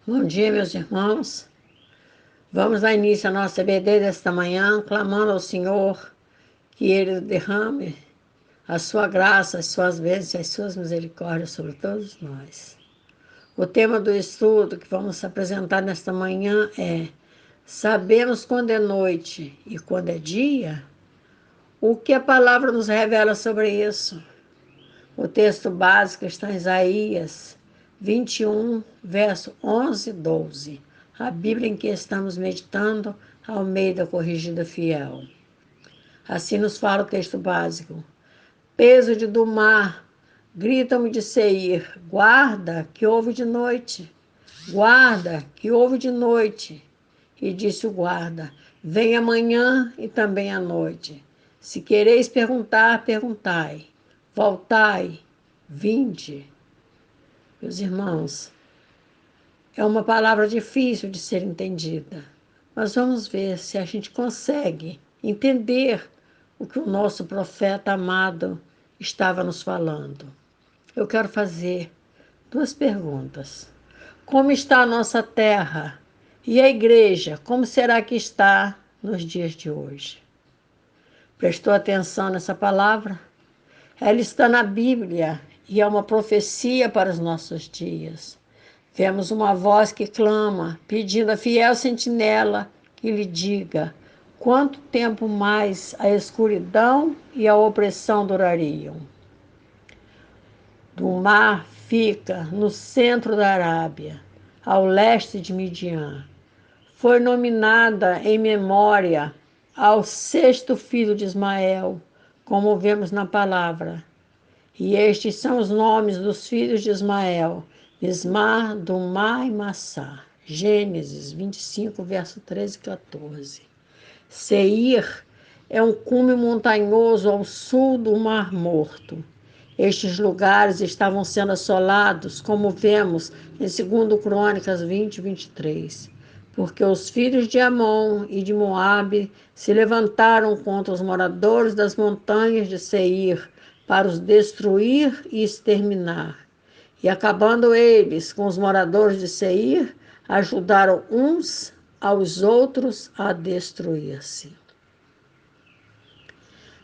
Bom dia, meus irmãos. Vamos dar início à nossa EBD desta manhã, clamando ao Senhor que Ele derrame a sua graça, as suas bênçãos e as suas misericórdias sobre todos nós. O tema do estudo que vamos apresentar nesta manhã é: sabemos quando é noite e quando é dia? O que a palavra nos revela sobre isso? O texto básico está em Isaías 21, verso 11 e 12. A Bíblia em que estamos meditando, Almeida Corrigida Fiel. Assim nos fala o texto básico. Peso do mar, gritam-me de Seir, guarda que houve de noite, guarda que houve de noite. E disse o guarda, vem amanhã e também à noite. Se quereis perguntar, perguntai. Voltai, vinde. Meus irmãos, é uma palavra difícil de ser entendida, mas vamos ver se a gente consegue entender o que o nosso profeta amado estava nos falando. Eu quero fazer duas perguntas. Como está a nossa terra? E a igreja, como será que está nos dias de hoje? Prestou atenção nessa palavra? Ela está na Bíblia e é uma profecia para os nossos dias. Vemos uma voz que clama, pedindo à fiel sentinela que lhe diga quanto tempo mais a escuridão e a opressão durariam. Do mar fica no centro da Arábia, ao leste de Midian. Foi nominada em memória ao sexto filho de Ismael, como vemos na palavra. E estes são os nomes dos filhos de Ismael: Mismar, Dumá e Massá. Gênesis 25, verso 13 e 14. Seir é um cume montanhoso ao sul do Mar Morto. Estes lugares estavam sendo assolados, como vemos em 2 Crônicas 20 e 23, porque os filhos de Amon e de Moabe se levantaram contra os moradores das montanhas de Seir para os destruir e exterminar. E acabando eles com os moradores de Seir, ajudaram uns aos outros a destruir-se.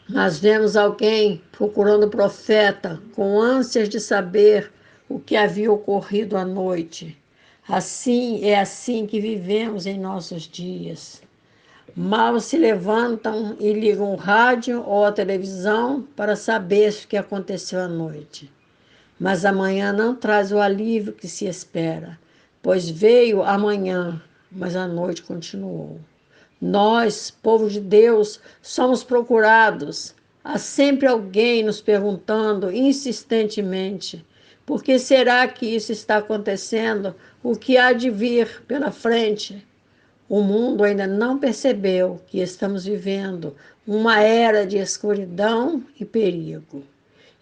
Nós vemos alguém procurando o profeta com ânsias de saber o que havia ocorrido à noite. Assim que vivemos em nossos dias. Mal se levantam e ligam o rádio ou a televisão para saber o que aconteceu à noite. Mas amanhã não traz o alívio que se espera, pois veio amanhã, mas a noite continuou. Nós, povo de Deus, somos procurados. Há sempre alguém nos perguntando insistentemente: por que será que isso está acontecendo? O que há de vir pela frente? O mundo ainda não percebeu que estamos vivendo uma era de escuridão e perigo.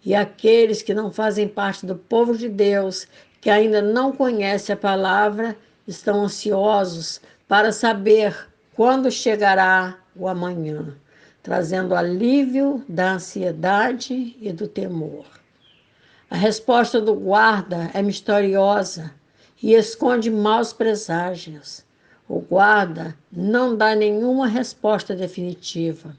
E aqueles que não fazem parte do povo de Deus, que ainda não conhecem a palavra, estão ansiosos para saber quando chegará o amanhã, trazendo alívio da ansiedade e do temor. A resposta do guarda é misteriosa e esconde maus preságios. O guarda não dá nenhuma resposta definitiva,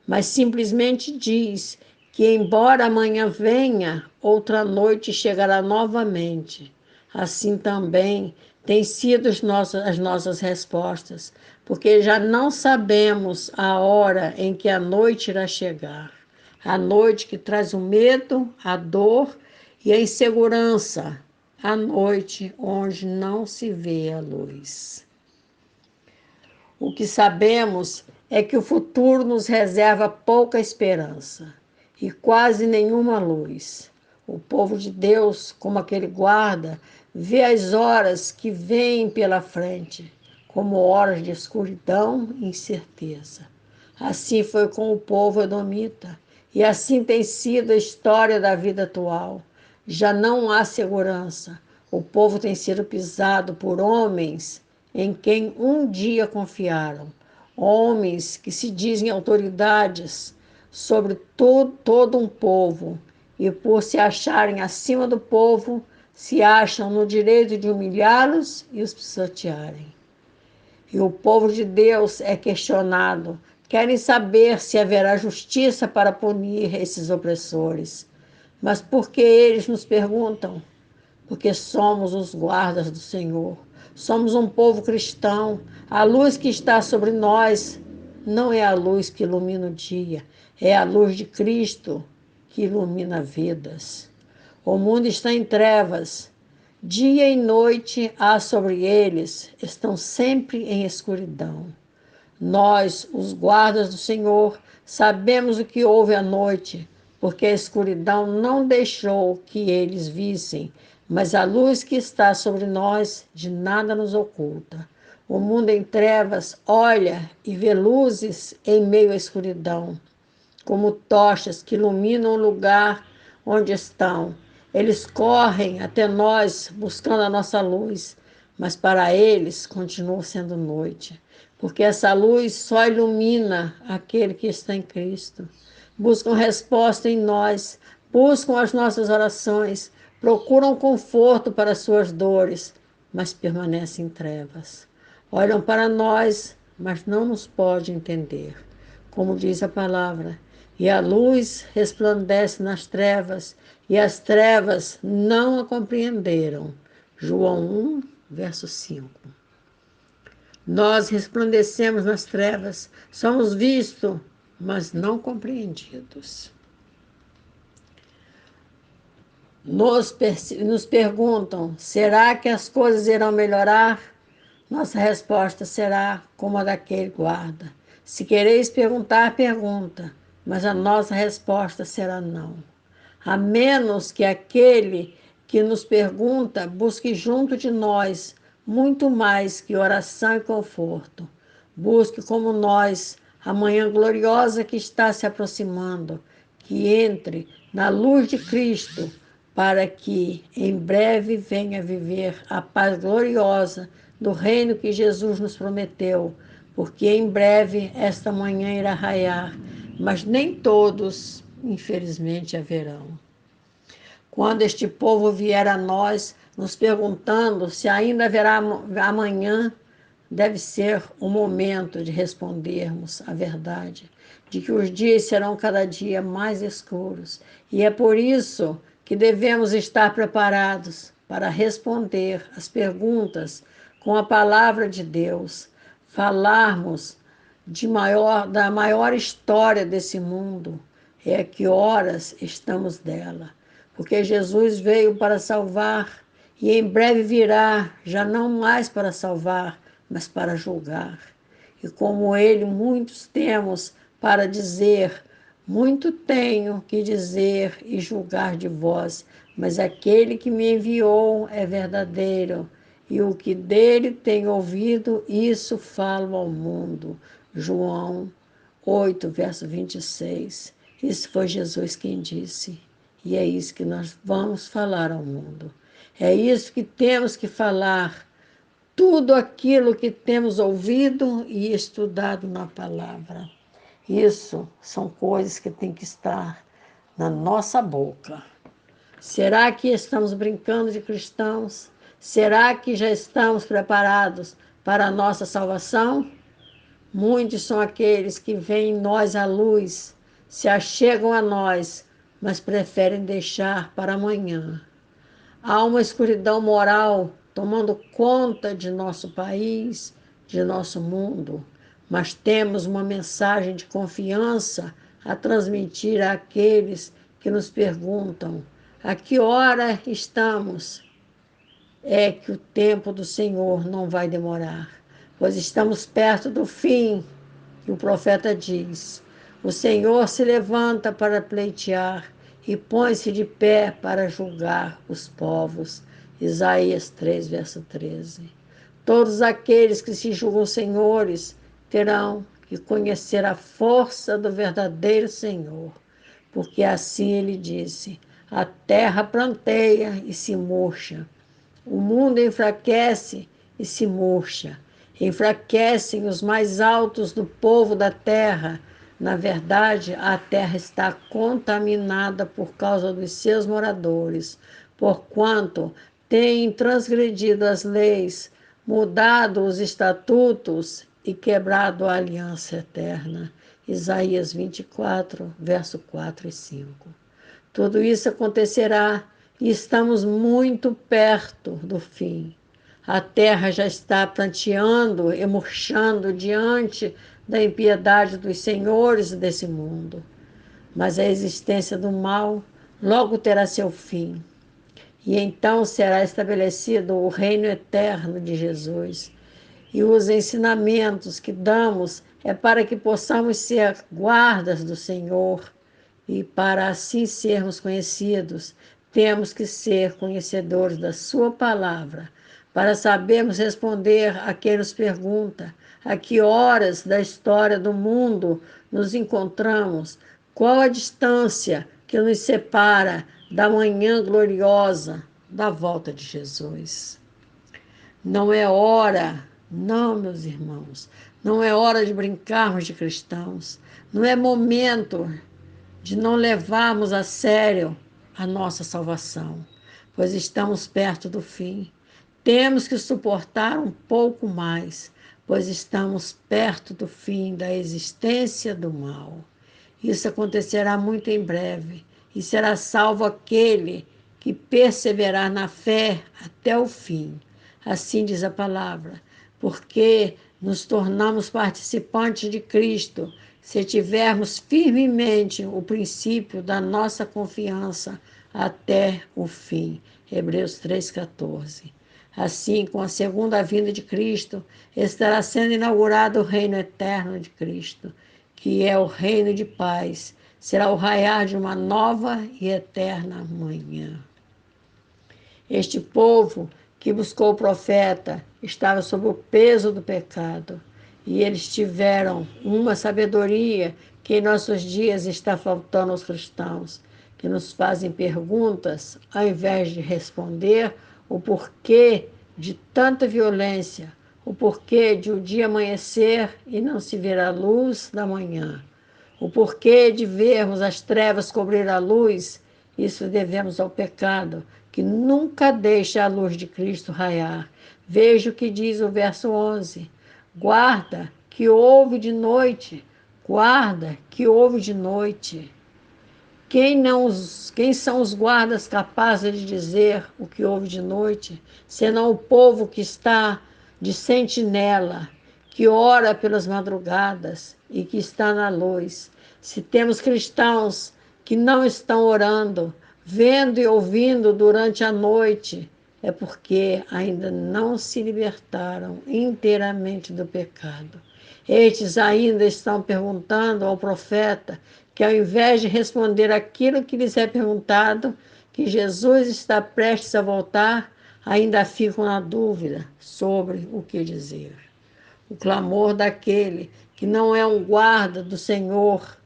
mas simplesmente diz que, embora amanhã venha, outra noite chegará novamente. Assim também têm sido as nossas respostas, porque já não sabemos a hora em que a noite irá chegar. A noite que traz o medo, a dor e a insegurança. A noite onde não se vê a luz. O que sabemos é que o futuro nos reserva pouca esperança e quase nenhuma luz. O povo de Deus, como aquele guarda, vê as horas que vêm pela frente como horas de escuridão e incerteza. Assim foi com o povo edomita, e assim tem sido a história da vida atual. Já não há segurança. O povo tem sido pisado por homens em quem um dia confiaram. Homens que se dizem autoridades sobre todo um povo e, por se acharem acima do povo, se acham no direito de humilhá-los e os pisotearem. E o povo de Deus é questionado. Querem saber se haverá justiça para punir esses opressores. Mas por que eles nos perguntam? Porque somos os guardas do Senhor. Somos um povo cristão. A luz que está sobre nós não é a luz que ilumina o dia, é a luz de Cristo que ilumina vidas. O mundo está em trevas. Dia e noite há sobre eles, estão sempre em escuridão. Nós, os guardas do Senhor, sabemos o que houve à noite, porque a escuridão não deixou que eles vissem, mas a luz que está sobre nós de nada nos oculta. O mundo em trevas olha e vê luzes em meio à escuridão, como tochas que iluminam o lugar onde estão. Eles correm até nós buscando a nossa luz, mas para eles continua sendo noite, porque essa luz só ilumina aquele que está em Cristo. Buscam resposta em nós, buscam as nossas orações, procuram conforto para suas dores, mas permanecem em trevas. Olham para nós, mas não nos podem entender. Como diz a palavra, e a luz resplandece nas trevas, e as trevas não a compreenderam. João 1, verso 5. Nós resplandecemos nas trevas, somos vistos, mas não compreendidos. Nos perguntam, será que as coisas irão melhorar? Nossa resposta será como a daquele guarda. Se quereis perguntar, pergunta, mas a nossa resposta será não. A menos que aquele que nos pergunta busque junto de nós muito mais que oração e conforto. Busque como nós a manhã gloriosa que está se aproximando, que entre na luz de Cristo, para que em breve venha viver a paz gloriosa do reino que Jesus nos prometeu, porque em breve esta manhã irá raiar, mas nem todos, infelizmente, haverão. Quando este povo vier a nós, nos perguntando se ainda haverá amanhã, deve ser o momento de respondermos a verdade, de que os dias serão cada dia mais escuros. E é por isso que devemos estar preparados para responder as perguntas com a palavra de Deus, falarmos da maior história desse mundo, é a que horas estamos dela. Porque Jesus veio para salvar e em breve virá, já não mais para salvar, mas para julgar. E como ele, muitos temos para dizer, muito tenho que dizer e julgar de vós, mas aquele que me enviou é verdadeiro, e o que dele tenho ouvido, isso falo ao mundo. João 8, verso 26. Isso foi Jesus quem disse. E é isso que nós vamos falar ao mundo. É isso que temos que falar. Tudo aquilo que temos ouvido e estudado na palavra. Isso são coisas que têm que estar na nossa boca. Será que estamos brincando de cristãos? Será que já estamos preparados para a nossa salvação? Muitos são aqueles que veem em nós a luz, se achegam a nós, mas preferem deixar para amanhã. Há uma escuridão moral tomando conta de nosso país, de nosso mundo, mas temos uma mensagem de confiança a transmitir àqueles que nos perguntam: a que hora estamos? É que o tempo do Senhor não vai demorar, pois estamos perto do fim, que o profeta diz. O Senhor se levanta para pleitear e põe-se de pé para julgar os povos. Isaías 3, verso 13. Todos aqueles que se julgam senhores terão que conhecer a força do verdadeiro Senhor, porque assim ele disse: a terra planteia e se murcha, o mundo enfraquece e se murcha. Enfraquecem os mais altos do povo da terra. Na verdade, a terra está contaminada por causa dos seus moradores. porquanto têm transgredido as leis, mudado os estatutos e quebrado a aliança eterna. Isaías 24, verso 4 e 5. Tudo isso acontecerá e estamos muito perto do fim. A terra já está pranteando e murchando diante da impiedade dos senhores desse mundo. Mas a existência do mal logo terá seu fim. E então será estabelecido o reino eterno de Jesus. E os ensinamentos que damos é para que possamos ser guardas do Senhor. E para assim sermos conhecidos, temos que ser conhecedores da Sua palavra, para sabermos responder a quem nos pergunta a que horas da história do mundo nos encontramos, qual a distância que nos separa da manhã gloriosa da volta de Jesus. Não é hora, não, meus irmãos, não é hora de brincarmos de cristãos, não é momento de não levarmos a sério a nossa salvação, pois estamos perto do fim. Temos que suportar um pouco mais, pois estamos perto do fim da existência do mal. Isso acontecerá muito em breve, e será salvo aquele que perseverar na fé até o fim. Assim diz a palavra, porque nos tornamos participantes de Cristo se tivermos firmemente o princípio da nossa confiança até o fim. Hebreus 3,14. Assim, com a segunda vinda de Cristo, estará sendo inaugurado o reino eterno de Cristo, que é o reino de paz. Será o raiar de uma nova e eterna manhã. Este povo que buscou o profeta estava sob o peso do pecado, e eles tiveram uma sabedoria que em nossos dias está faltando aos cristãos, que nos fazem perguntas ao invés de responder o porquê de tanta violência, o porquê de o dia amanhecer e não se ver a luz da manhã, o porquê de vermos as trevas cobrir a luz. Isso devemos ao pecado, que nunca deixa a luz de Cristo raiar. Veja o que diz o verso 11. Guarda que houve de noite, guarda que houve de noite. Quem são os guardas capazes de dizer o que houve de noite, senão o povo que está de sentinela, que ora pelas madrugadas e que está na luz? Se temos cristãos que não estão orando, vendo e ouvindo durante a noite, é porque ainda não se libertaram inteiramente do pecado. Estes ainda estão perguntando ao profeta que, ao invés de responder aquilo que lhes é perguntado, que Jesus está prestes a voltar, ainda ficam na dúvida sobre o que dizer. O clamor daquele que não é um guarda do Senhor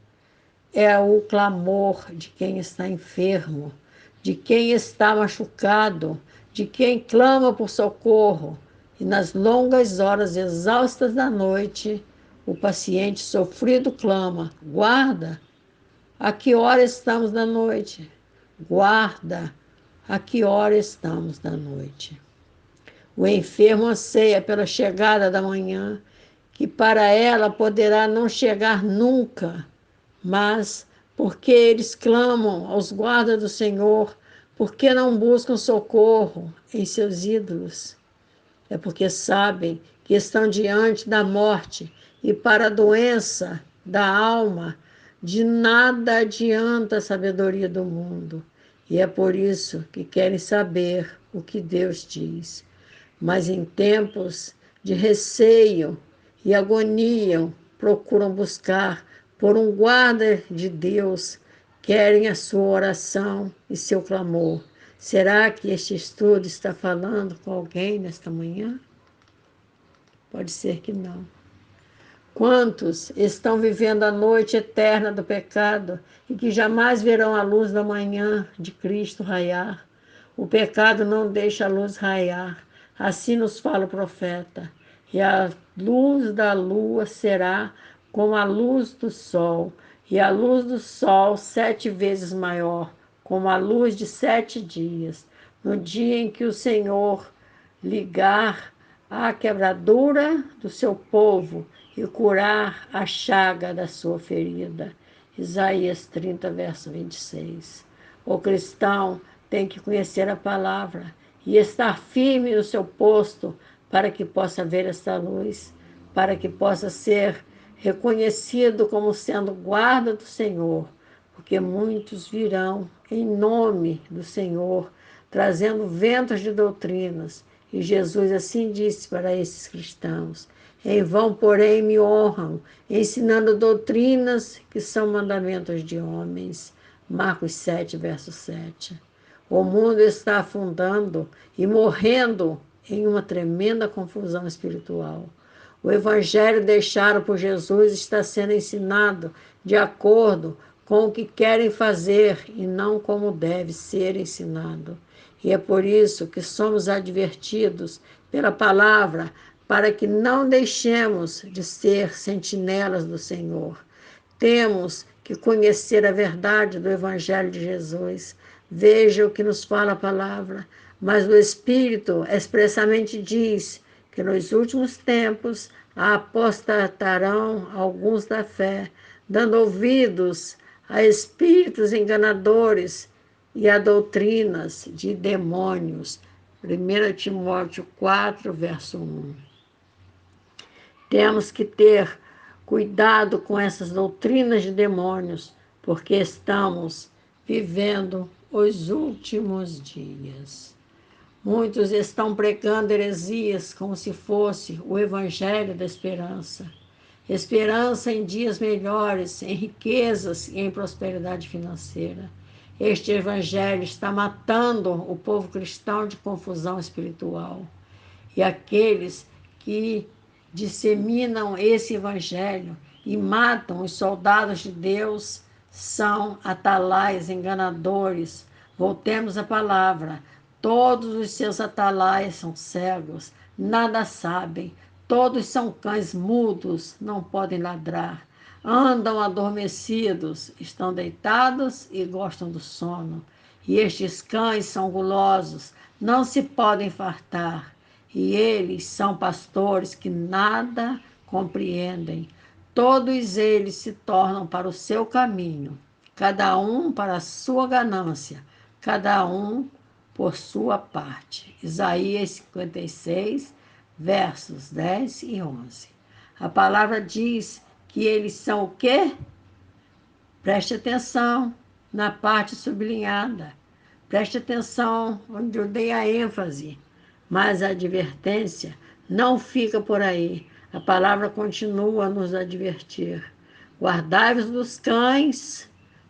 é o clamor de quem está enfermo, de quem está machucado, de quem clama por socorro. E nas longas horas exaustas da noite, o paciente sofrido clama: guarda, a que hora estamos da noite? Guarda, a que hora estamos da noite? O enfermo anseia pela chegada da manhã, que para ela poderá não chegar nunca, mas porque eles clamam aos guardas do Senhor, porque não buscam socorro em seus ídolos? É porque sabem que estão diante da morte, e para a doença da alma, de nada adianta a sabedoria do mundo. E é por isso que querem saber o que Deus diz. Mas em tempos de receio e agonia, procuram buscar por um guarda de Deus, querem a sua oração e seu clamor. Será que este estudo está falando com alguém nesta manhã? Pode ser que não. Quantos estão vivendo a noite eterna do pecado e que jamais verão a luz da manhã de Cristo raiar? O pecado não deixa a luz raiar. Assim nos fala o profeta. E a luz da lua será como a luz do sol, e a luz do sol 7 vezes maior, como a luz de 7 dias. no dia em que o Senhor ligar a quebradura do seu povo e curar a chaga da sua ferida. Isaías 30, verso 26. O cristão tem que conhecer a palavra e estar firme no seu posto para que possa ver esta luz, para que possa ser reconhecido como sendo guarda do Senhor, porque muitos virão em nome do Senhor, trazendo ventos de doutrinas. E Jesus assim disse para esses cristãos: em vão, porém, me honram, ensinando doutrinas que são mandamentos de homens. Marcos 7, verso 7. O mundo está afundando e morrendo em uma tremenda confusão espiritual. O evangelho deixado por Jesus está sendo ensinado de acordo com o que querem fazer e não como deve ser ensinado. E é por isso que somos advertidos pela palavra para que não deixemos de ser sentinelas do Senhor. Temos que conhecer a verdade do Evangelho de Jesus. Veja o que nos fala a palavra. Mas o Espírito expressamente diz que nos últimos tempos apostatarão alguns da fé, dando ouvidos a espíritos enganadores e a doutrinas de demônios. 1 Timóteo 4, verso 1. Temos que ter cuidado com essas doutrinas de demônios, porque estamos vivendo os últimos dias. Muitos estão pregando heresias como se fosse o evangelho da esperança. Esperança em dias melhores, em riquezas e em prosperidade financeira. Este evangelho está matando o povo cristão de confusão espiritual. E aqueles que disseminam esse evangelho e matam os soldados de Deus são atalaias enganadores. Voltemos à palavra. Todos os seus atalaias são cegos, nada sabem. Todos são cães mudos, não podem ladrar. Andam adormecidos, estão deitados e gostam do sono. E estes cães são gulosos, não se podem fartar. E eles são pastores que nada compreendem. Todos eles se tornam para o seu caminho, cada um para a sua ganância, cada um por sua parte. Isaías 56, versos 10 e 11. A palavra diz que eles são o quê? Preste atenção na parte sublinhada. Preste atenção onde eu dei a ênfase. Mas a advertência não fica por aí. A palavra continua a nos advertir. Guardai-vos dos cães,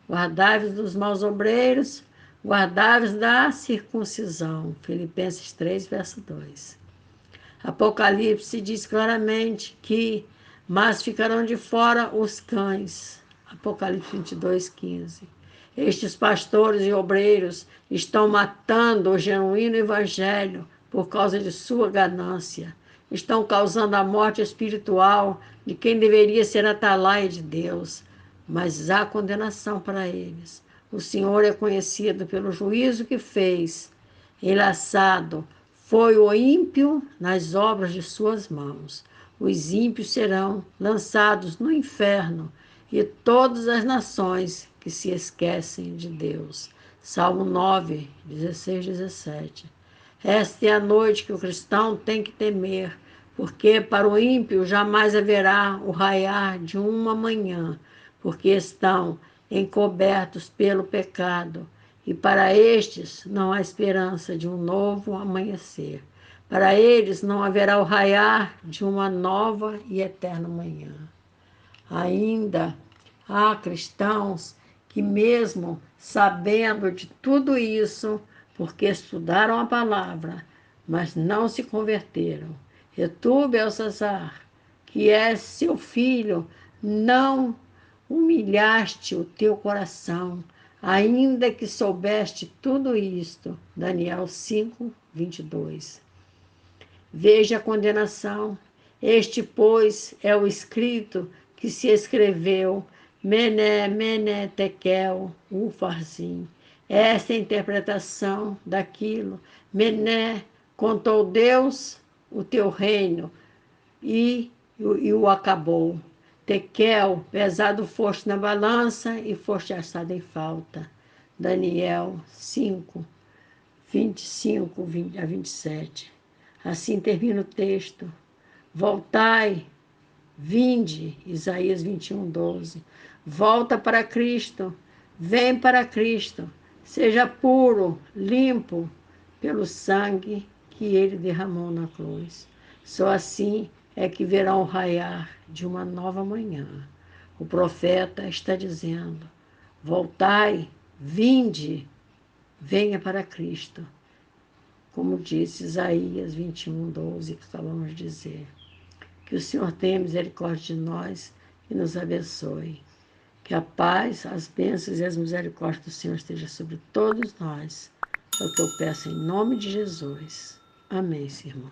guardai-vos dos maus obreiros, guardai-vos da circuncisão. Filipenses 3, verso 2. Apocalipse diz claramente que, mas ficarão de fora os cães. Apocalipse 22, 15. Estes pastores e obreiros estão matando o genuíno evangelho por causa de sua ganância. Estão causando a morte espiritual de quem deveria ser atalaia de Deus. Mas há condenação para eles. O Senhor é conhecido pelo juízo que fez. Enlaçado foi o ímpio nas obras de suas mãos. Os ímpios serão lançados no inferno e todas as nações que se esquecem de Deus. Salmo 9, 16, 17. Esta é a noite que o cristão tem que temer, porque para o ímpio jamais haverá o raiar de uma manhã, porque estão encobertos pelo pecado, e para estes não há esperança de um novo amanhecer. Para eles não haverá o raiar de uma nova e eterna manhã. Ainda há cristãos que, mesmo sabendo de tudo isso, porque estudaram a palavra, mas não se converteram. E tu, Belsazar, que és seu filho, não humilhaste o teu coração, ainda que soubeste tudo isto. Daniel 5, 22. Veja a condenação. Este, pois, é o escrito que se escreveu, Mene, Mene, Tekel, Ufarsim. Essa é a interpretação daquilo. Mené, contou Deus o teu reino e o acabou. Tekel, pesado foste na balança e foste achado em falta. Daniel 5, 25 a 27. Assim termina o texto. Voltai, vinde, Isaías 21, 12. Volta para Cristo, vem para Cristo, seja puro, limpo pelo sangue que ele derramou na cruz. Só assim é que verá o raiar de uma nova manhã. O profeta está dizendo: voltai, vinde, venha para Cristo. Como disse Isaías 21, 12, que acabamos de dizer. Que o Senhor tenha misericórdia de nós e nos abençoe. Que a paz, as bênçãos e as misericórdias do Senhor estejam sobre todos nós. É o que eu peço em nome de Jesus. Amém, Senhor.